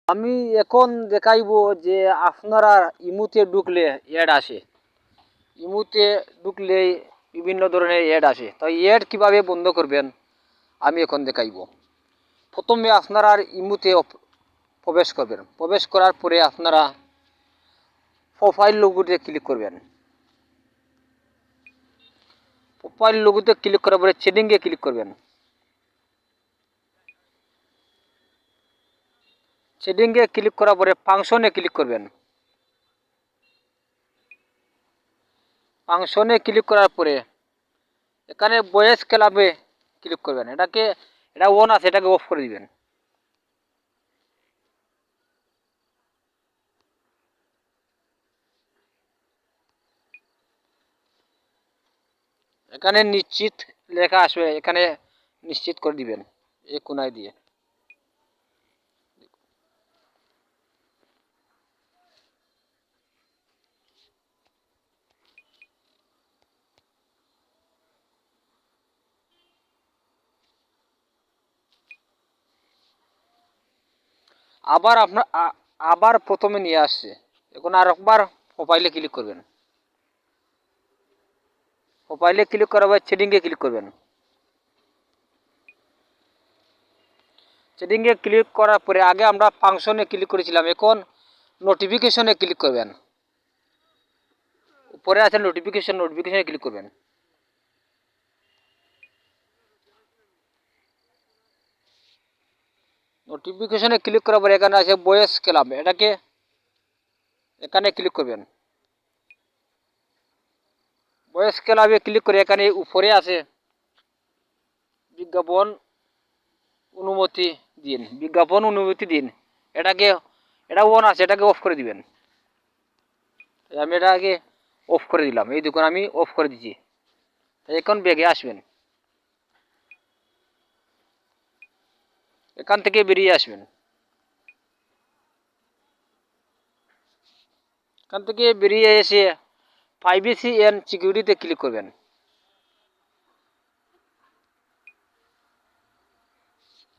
আমি এখন দেখাইবো যে আপনারা ইমুতে ঢুকলে অ্যাড আসে। ইমুতে ঢুকলে বিভিন্ন ধরনের অ্যাড আসে। তো অ্যাড কিভাবে বন্ধ করবেন আমি এখন দেখাইবো। প্রথমে আপনারা ইমুতে প্রবেশ করবেন। প্রবেশ করার পরে আপনারা প্রোফাইল লোগোতে ক্লিক করবেন। প্রোফাইল লোগোতে ক্লিক করার পরে সেটিংয়ে ক্লিক করবেন। সেটিংয়ে ক্লিক করার পরে ফাংশনে ক্লিক করবেন। ফাংশনে ক্লিক করার পরে এখানে ভয়েস ক্লাবে ক্লিক করবেন। এটা অন আছে, এটাকে অফ করে দিবেন। এখানে নিশ্চিত লেখা আসবে, এখানে নিশ্চিত করে দিবেন এই কোনায় দিয়ে। আবার প্রথমে নিয়ে আসছে। এখন আর একবার প্রোফাইলে ক্লিক করবেন। প্রোফাইলে ক্লিক করার পর সেটিংয়ে ক্লিক করবেন। সেটিংয়ে ক্লিক করার পরে আগে আমরা ফাংশনে ক্লিক করেছিলাম, এখন নোটিফিকেশনে ক্লিক করবেন। উপরে আছে নোটিফিকেশনে ক্লিক করবেন। নোটিফিকেশনে ক্লিক করার পরে এখানে আছে ভয়েস ক্লাব, এখানে ক্লিক করবেন। ভয়েস ক্লাবে ক্লিক করে এখানে উপরে আছে বিজ্ঞাপন অনুমতি দিন। এটা অন আছে, এটাকে অফ করে দিবেন। আমি এটাকে অফ করে দিলাম। এই দেখুন আমি অফ করে দিচ্ছি। এখন ব্যাগে আসবেন। এখান থেকে বেরিয়ে আসবেন। এখান থেকে বেরিয়ে এসে প্রাইভেসি এন্ড সিকিউরিটিতে ক্লিক করবেন।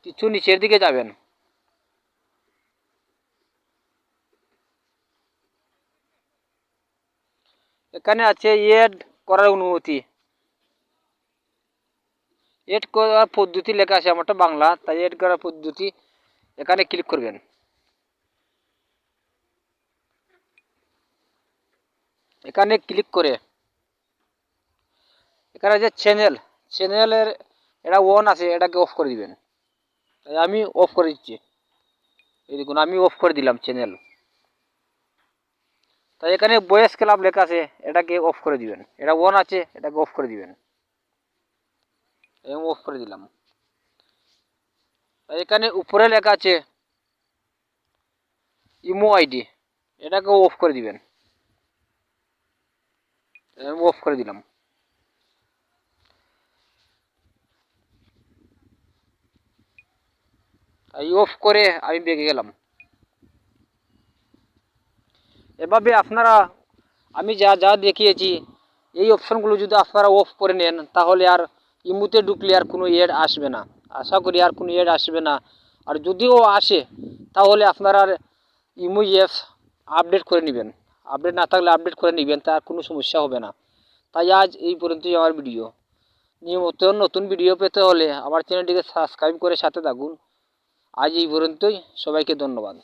কিছু নিচের দিকে যাবেন। এখানে আছে এড করার অনুমতি। এড করার পদ্ধতি লেখা আছে, আমারটা বাংলা, তাই এড করার পদ্ধতি এখানে ক্লিক করবেন। এখানে ক্লিক করে এখানে যে চ্যানেলের এটা অন আছে, এটাকে অফ করে দিবেন। তাই আমি অফ করে দিচ্ছি। এই দেখুন আমি অফ করে দিলাম চ্যানেল। তাই এখানে ভয়েস ক্লাব লেখা আছে, এটাকে অফ করে দিবেন। এটা অন আছে, এটাকে অফ করে দিবেন। আমি অফ করে দিলাম। তাই এখানে উপরে লেখা আছে ইমো আইডি, এটাকে অফ করে দিবেন। আমি অফ করে দিলাম। তাই অফ করে আমি বেগে গেলাম। এভাবে আপনারা আমি যা যা দেখিয়েছি এই অপশনগুলো যদি আপনারা অফ করে নেন, তাহলে আর ইমুতে ঢুকলে আর কোনো এড আসবে না। আশা করি আর কোনো এড আসবে না। আর যদিও আসে তাহলে আপনারা ইমু অ্যাপ আপডেট করে নেবেন। আপডেট না থাকলে আপডেট করে নেবেন, তার কোনো সমস্যা হবে না। তাই আজ এই পর্যন্তই আমার ভিডিও। নিয়মিত নতুন ভিডিও পেতে হলে আমার চ্যানেলটিকে সাবস্ক্রাইব করে সাথে থাকুন। আজ এই পর্যন্তই, সবাইকে ধন্যবাদ।